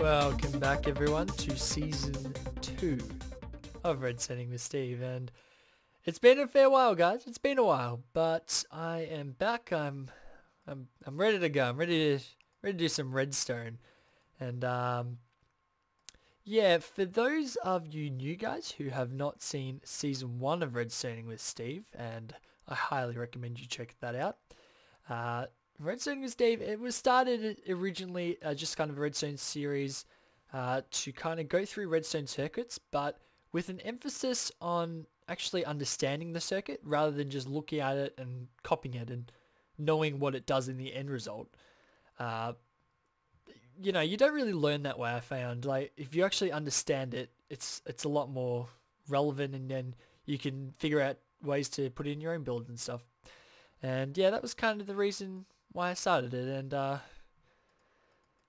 Welcome back everyone to season 2 of Redstoning with Steve, and it's been a fair while guys, it's been a while, but I am back. I'm ready to go. I'm ready to do some redstone. And yeah, for those of you new guys who have not seen season 1 of Redstoning with Steve, and I highly recommend you check that out. Redstoning with Steve, it was started originally just kind of a redstone series to kind of go through redstone circuits, but with an emphasis on actually understanding the circuit rather than just looking at it and copying it and knowing what it does in the end result. You know, you don't really learn that way, I found. Like, if you actually understand it, it's a lot more relevant, and then you can figure out ways to put it in your own build and stuff. And yeah, that was kind of the reason why I started it. And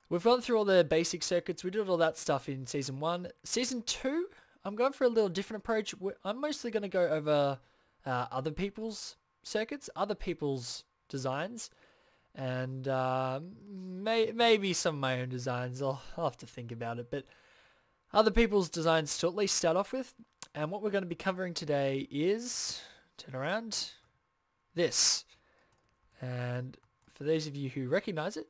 we've gone through all the basic circuits. We did all that stuff in season 1. Season 2, I'm going for a little different approach. I'm mostly going to go over other people's circuits, other people's designs, and maybe some of my own designs. I'll have to think about it, but other people's designs to at least start off with. And what we're going to be covering today is, turn around, this. And for those of you who recognize it,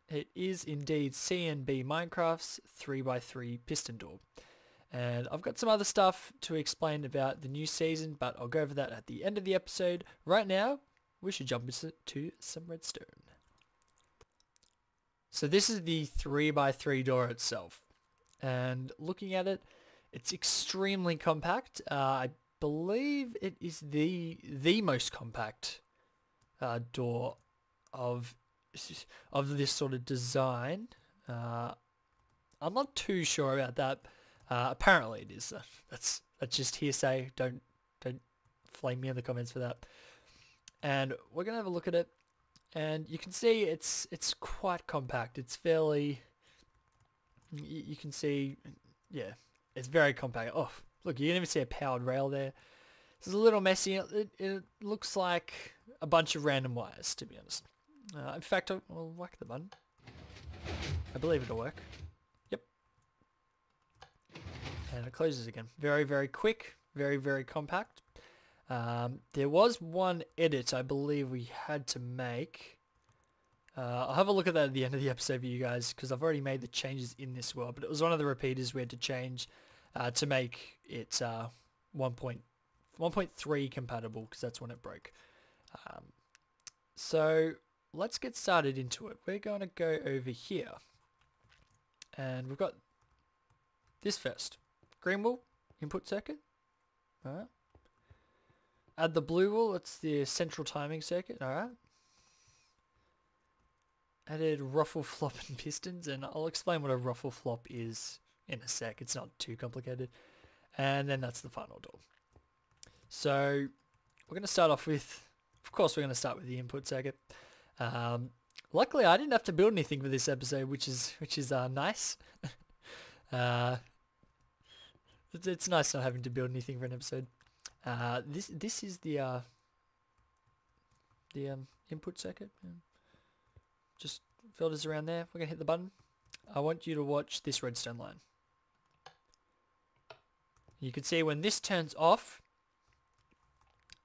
it is indeed CNBMinecraft's 3x3 Piston Door. And I've got some other stuff to explain about the new season, but I'll go over that at the end of the episode. Right now, we should jump into some redstone. So this is the 3x3 door itself. And looking at it, it's extremely compact. I believe it is the most compact door of this sort of design. I'm not too sure about that. Apparently it is. That's just hearsay. Don't flame me in the comments for that. And we're gonna have a look at it, and you can see it's quite compact. It's fairly. You can see, yeah, it's very compact. Oh, look, you can even see a powered rail there. It's a little messy. It looks like a bunch of random wires, to be honest. In fact, I'll whack the button. I believe it'll work. Yep. And it closes again. Very, very quick. Very, very compact. There was one edit I believe we had to make. I'll have a look at that at the end of the episode for you guys, because I've already made the changes in this world, but it was one of the repeaters we had to change to make it 1.3 compatible, because that's when it broke. So let's get started into it. We're going to go over here, and we've got this first. Green wool input circuit. Alright. Add the blue wool, it's the central timing circuit. Alright. Added ruffle, flop, and pistons, and I'll explain what a ruffle flop is in a sec. It's not too complicated. And then that's the final door. So we're going to start off with, of course, we're going to start with the input circuit. Luckily, I didn't have to build anything for this episode, which is nice. It's nice not having to build anything for an episode. This is the input circuit. Just filters around there. We're gonna hit the button. I want you to watch this redstone line. You can see when this turns off,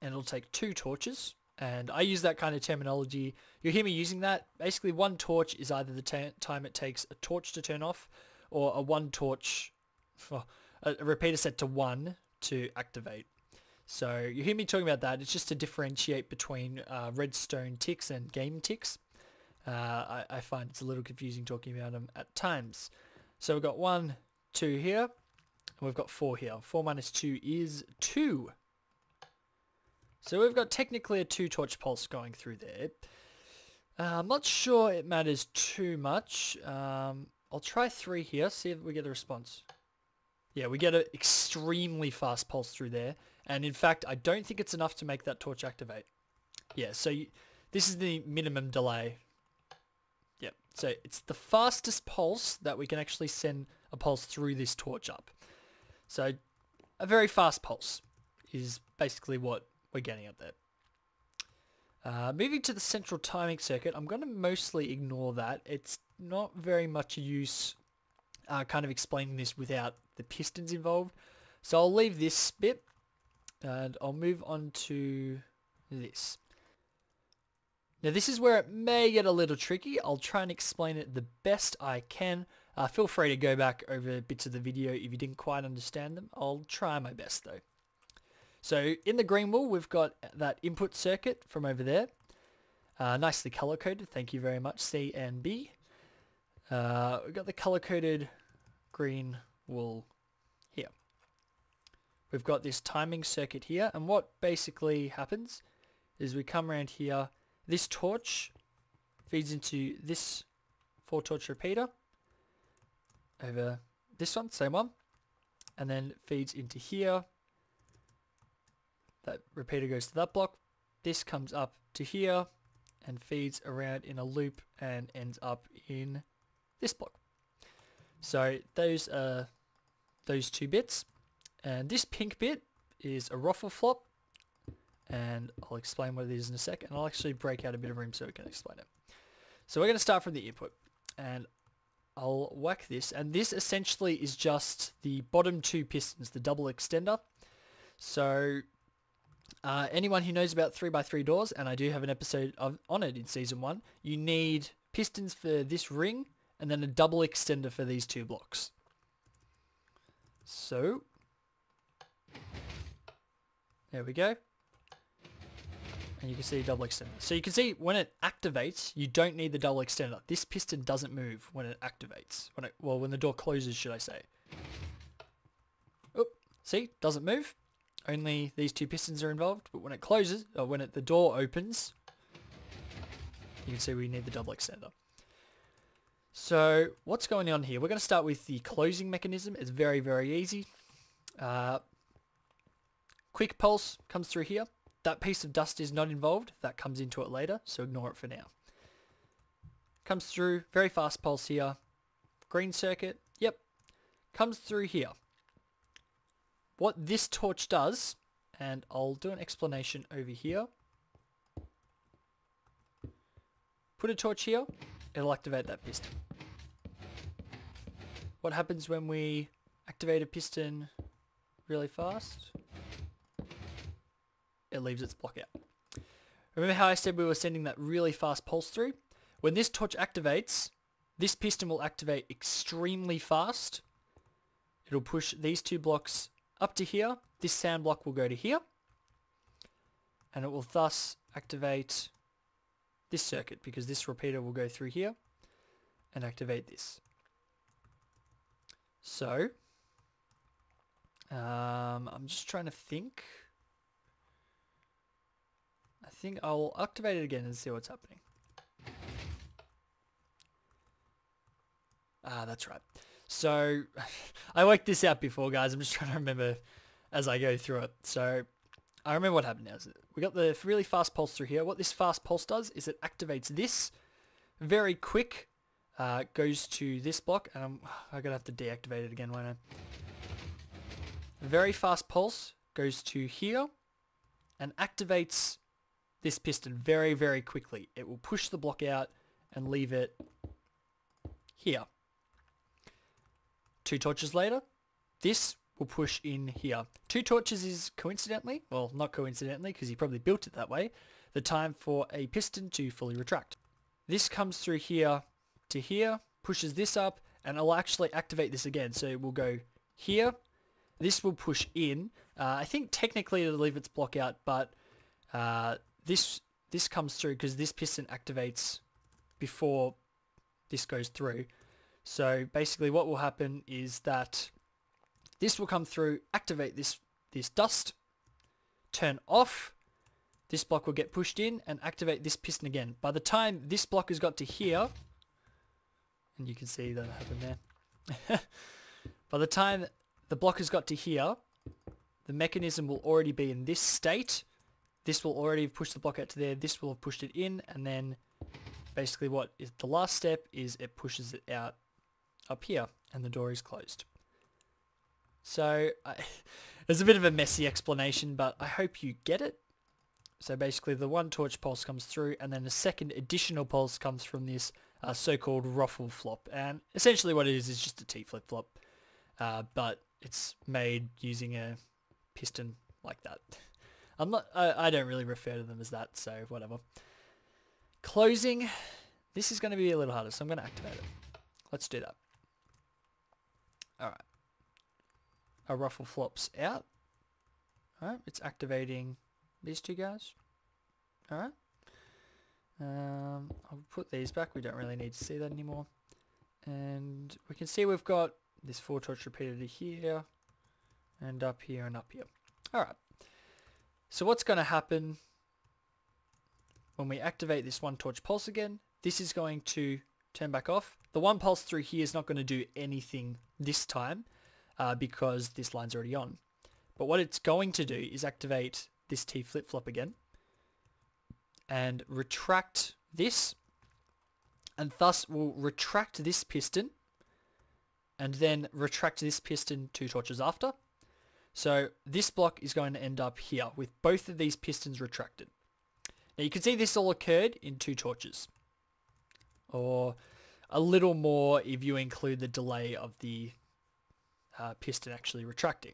and it'll take 2 torches. And I use that kind of terminology. You'll hear me using that. Basically, 1 torch is either the time it takes a torch to turn off, or a 1 torch, a repeater set to 1 to activate. So you hear me talking about that. It's just to differentiate between redstone ticks and game ticks. I find it's a little confusing talking about them at times. So we've got 1, 2 here, and we've got 4 here. 4 minus 2 is 2. So we've got technically a 2 torch pulse going through there. I'm not sure it matters too much. I'll try 3 here, see if we get a response. Yeah, we get an extremely fast pulse through there. And in fact, I don't think it's enough to make that torch activate. Yeah, so this is the minimum delay. Yep, so it's the fastest pulse that we can actually send a pulse through this torch up. So a very fast pulse is basically what we're getting at there. Moving to the central timing circuit, I'm going to mostly ignore that. It's not very much use kind of explaining this without the pistons involved. So I'll leave this bit and I'll move on to this. Now this is where it may get a little tricky. I'll try and explain it the best I can. Feel free to go back over bits of the video if you didn't quite understand them. I'll try my best though. So in the green wall, we've got that input circuit from over there. Nicely color-coded, thank you very much, CNB. We've got the color-coded green wool here. We've got this timing circuit here, and what basically happens is we come around here. This torch feeds into this 4-torch repeater over this one, same one, and then feeds into here. That repeater goes to that block. This comes up to here and feeds around in a loop and ends up in this block. So those are those two bits, and this pink bit is a ruffle flop, and I'll explain what it is in a sec, and I'll actually break out a bit of room so we can explain it. So we're going to start from the input, and I'll whack this, and this essentially is just the bottom two pistons, the double extender. So anyone who knows about 3x3 doors, and I do have an episode on it in season 1, you need pistons for this ring and then a double extender for these two blocks. So there we go. And you can see double extender. So you can see when it activates, you don't need the double extender. This piston doesn't move when it activates. When the door closes, should I say. Oh, see, doesn't move. Only these two pistons are involved, but when it closes, or when the door opens, you can see we need the double extender. So what's going on here? We're going to start with the closing mechanism. It's very, very easy. Quick pulse comes through here. That piece of dust is not involved. That comes into it later, so ignore it for now. Comes through, very fast pulse here. Green circuit, yep. Comes through here. What this torch does, and I'll do an explanation over here. Put a torch here, it'll activate that piston. What happens when we activate a piston really fast? It leaves its block out. Remember how I said we were sending that really fast pulse through? When this torch activates, this piston will activate extremely fast. It'll push these two blocks up to here. This sand block will go to here. And it will thus activate this circuit because this repeater will go through here and activate this. So, I'm just trying to think. I think I'll activate it again and see what's happening. That's right. So I worked this out before, guys. I'm just trying to remember as I go through it. So I remember what happened now. We got the really fast pulse through here. What this fast pulse does is it activates this very quick, goes to this block, and I'm going to have to deactivate it again, won't I? Very fast pulse goes to here and activates this piston very, very quickly. It will push the block out and leave it here. 2 torches later, this will push in here. 2 torches is coincidentally, well, not coincidentally because he probably built it that way, the time for a piston to fully retract. This comes through here to here, pushes this up, and it'll actually activate this again. So it will go here. This will push in. I think technically it'll leave its block out, but this comes through because this piston activates before this goes through. So basically what will happen is that this will come through, activate this dust, turn off, this block will get pushed in and activate this piston again. By the time this block has got to here, and you can see that happened there, by the time the block has got to here, the mechanism will already be in this state. This will already have pushed the block out to there, this will have pushed it in, and then basically what is the last step is it pushes it out up here and the door is closed. So it's a bit of a messy explanation, but I hope you get it. So basically the 1 torch pulse comes through and then a second additional pulse comes from this so-called ruffle flop. And essentially what it is just a T flip-flop, but it's made using a piston like that. I don't really refer to them as that, so whatever. Closing. This is going to be a little harder, so I'm going to activate it. Let's do that. Alright. Our ruffle flops out. Alright, it's activating these two guys. Alright. I'll put these back. We don't really need to see that anymore. And we can see we've got this 4 torch repeater here, and up here, and up here. Alright. So what's going to happen when we activate this 1 torch pulse again? This is going to turn back off. The 1 pulse through here is not going to do anything this time because this line's already on. But what it's going to do is activate this T flip-flop again and retract this, and thus will retract this piston and then retract this piston 2 torches after. So this block is going to end up here with both of these pistons retracted. Now you can see this all occurred in 2 torches, or a little more if you include the delay of the piston actually retracting.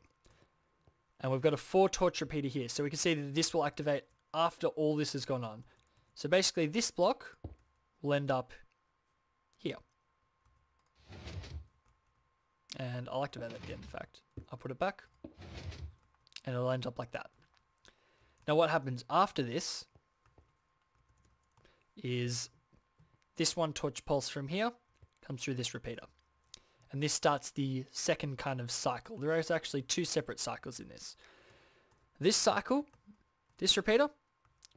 And we've got a 4 torch repeater here, so we can see that this will activate after all this has gone on. So basically this block will end up here. And I'll activate that again, in fact. I'll put it back, and it'll end up like that. Now what happens after this is this 1 torch pulse from here comes through this repeater. And this starts the second kind of cycle. There is actually 2 separate cycles in this. This cycle, this repeater,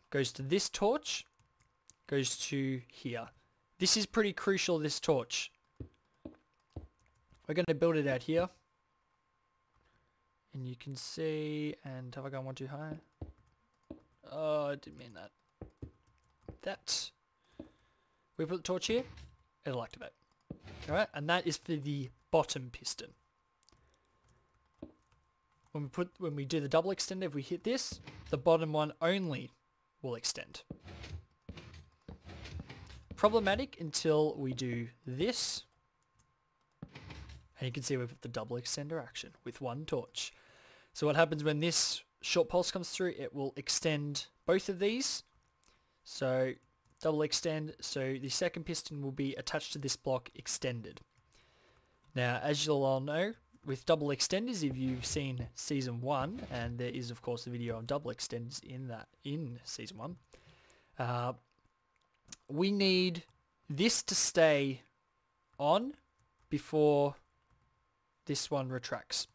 goes to this torch, goes to here. This is pretty crucial, this torch. We're going to build it out here. And you can see, and have I gone 1 too high? Oh, I didn't mean that. That. We put the torch here, it'll activate. Alright, and that is for the bottom piston. When we do the double extender, if we hit this, the bottom one only will extend. Problematic until we do this. And you can see we've got the double extender action with 1 torch. So what happens when this short pulse comes through, it will extend both of these. So double extend, so the second piston will be attached to this block extended. Now, as you'll all know, with double extenders, if you've seen season 1, and there is of course a video of double extenders in season 1, we need this to stay on before this one retracts.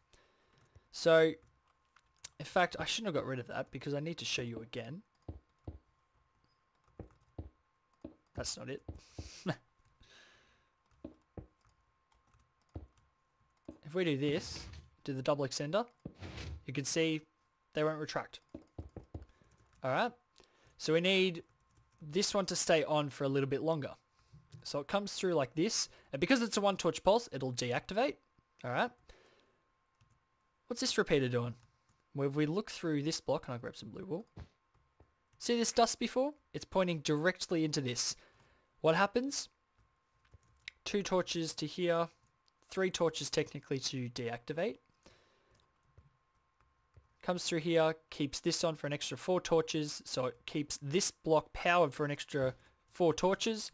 So, in fact, I shouldn't have got rid of that because I need to show you again. That's not it. If we do this, do the double extender, you can see they won't retract. Alright, so we need this one to stay on for a little bit longer. So it comes through like this, and because it's a 1 torch pulse, it'll deactivate. Alright, what's this repeater doing? Well, if we look through this block, and I'll grab some blue wool. See this dust before? It's pointing directly into this. What happens? 2 torches to here, 3 torches technically to deactivate. Comes through here, keeps this on for an extra 4 torches, so it keeps this block powered for an extra 4 torches,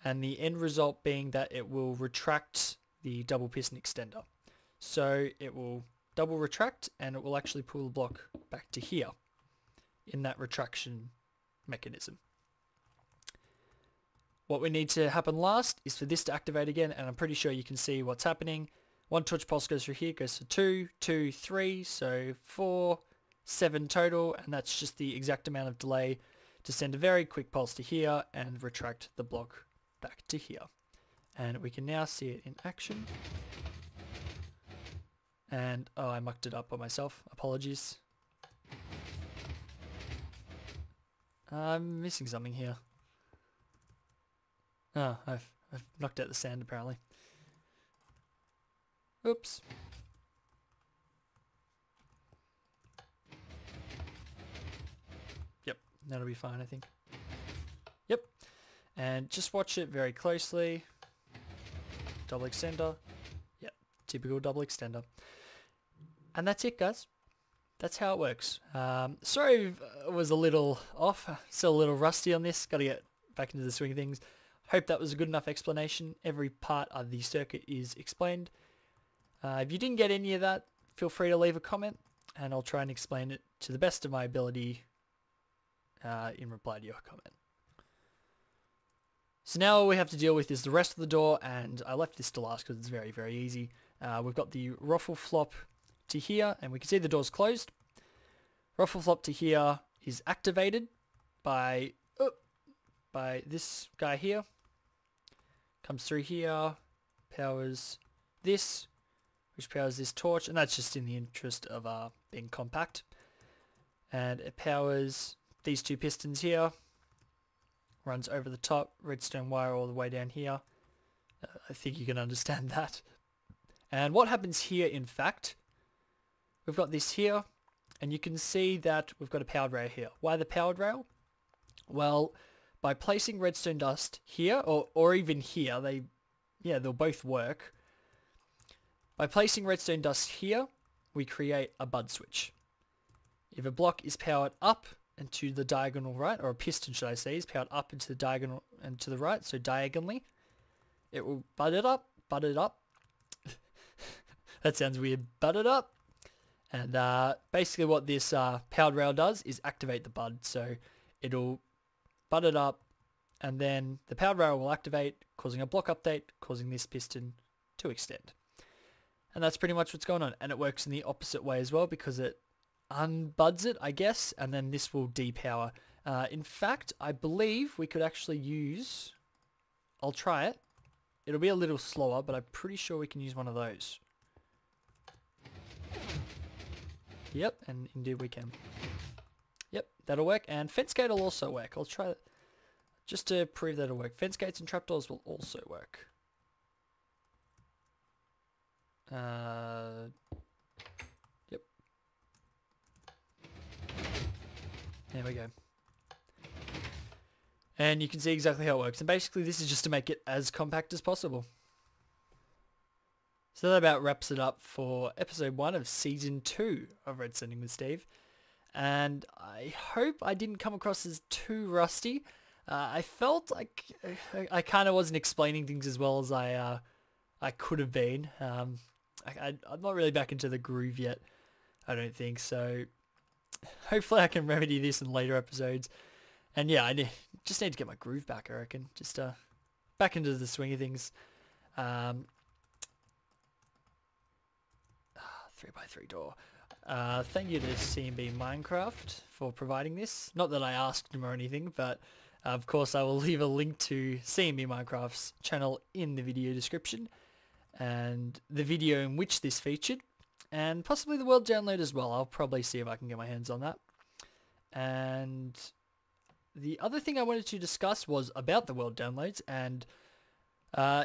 and the end result being that it will retract the double piston extender. So it will double retract, and it will actually pull the block back to here in that retraction mechanism. What we need to happen last is for this to activate again, and I'm pretty sure you can see what's happening. 1 torch pulse goes through here, goes to 2, 2, 3, so 4, 7 total, and that's just the exact amount of delay to send a very quick pulse to here and retract the block back to here. And we can now see it in action. And, oh, I mucked it up by myself. Apologies. I'm missing something here. Oh, I've knocked out the sand apparently. Oops. Yep, that'll be fine, I think. Yep. And just watch it very closely. Double extender. Yep, typical double extender. And that's it, guys. That's how it works. Sorry if I was a little off. Still a little rusty on this. Got to get back into the swing of things. Hope that was a good enough explanation. Every part of the circuit is explained. If you didn't get any of that, feel free to leave a comment and I'll try and explain it to the best of my ability in reply to your comment. So now all we have to deal with is the rest of the door, and I left this to last because it's very, very easy. We've got the ruffle flop to here, and we can see the door's closed. Ruffle flop to here is activated by this guy here. Comes through here, powers this, which powers this torch, and that's just in the interest of being compact. And it powers these two pistons here. Runs over the top, redstone wire all the way down here. I think you can understand that. And what happens here, in fact, we've got this here, and you can see that we've got a powered rail here. Why the powered rail? Well, by placing redstone dust here, or even here, they'll both work. By placing redstone dust here, we create a bud switch. If a block is powered up and to the diagonal right, or a piston should I say, is powered up into the diagonal and to the right, so diagonally, it will bud it up. That sounds weird, bud it up. And basically what this powered rail does is activate the bud, so it'll bud it up, and then the powered rail will activate, causing a block update, causing this piston to extend. And that's pretty much what's going on, and it works in the opposite way as well, because it unbuds it, I guess, and then this will depower. In fact, I believe we could actually use, I'll try it. It'll be a little slower, but I'm pretty sure we can use one of those. Yep, and indeed we can. Yep, that'll work, and fence gate will also work. I'll try it just to prove that it'll work. Fence gates and trapdoors will also work. Yep. There we go. And you can see exactly how it works. And basically this is just to make it as compact as possible. So that about wraps it up for episode 1 of season 2 of Redstoning with Steve. And I hope I didn't come across as too rusty. I felt like I kind of wasn't explaining things as well as I could have been. I'm not really back into the groove yet, I don't think. So hopefully I can remedy this in later episodes. And yeah, I just need to get my groove back, I reckon. Just back into the swing of things. 3x3 door. Thank you to CNBMinecraft for providing this. Not that I asked him or anything, but of course I will leave a link to CNBMinecraft's channel in the video description, and the video in which this featured, and possibly the world download as well. I'll probably see if I can get my hands on that. And the other thing I wanted to discuss was about the world downloads, and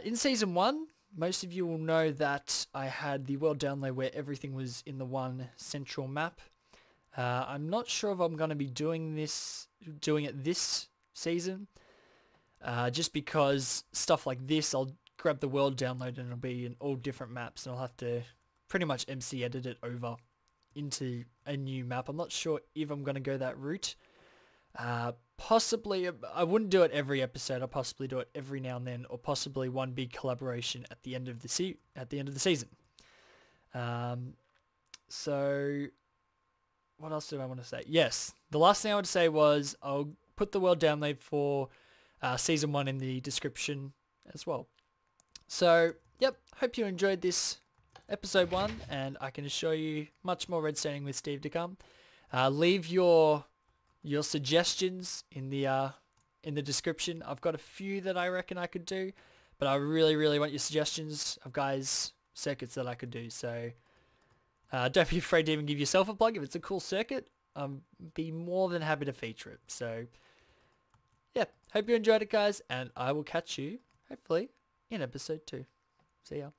in season 1, most of you will know that I had the world download where everything was in the one central map. I'm not sure if I'm going to be doing it this season, just because stuff like this, I'll grab the world download and it'll be in all different maps, and I'll have to pretty much MC edit it over into a new map. I'm not sure if I'm going to go that route. Possibly, I wouldn't do it every episode. I'll possibly do it every now and then, or possibly one big collaboration at the end of the season. So what else do I want to say? Yes, the last thing I would say was I'll put the world download for season 1 in the description as well. So yep, hope you enjoyed this episode 1, and I can assure you much more Redstoning with Steve to come. Leave your suggestions in the description. I've got a few that I reckon I could do, but I really want your suggestions of circuits that I could do. So don't be afraid to even give yourself a plug. If it's a cool circuit, be more than happy to feature it. So yeah, hope you enjoyed it, guys, and I will catch you hopefully in episode 2. See ya.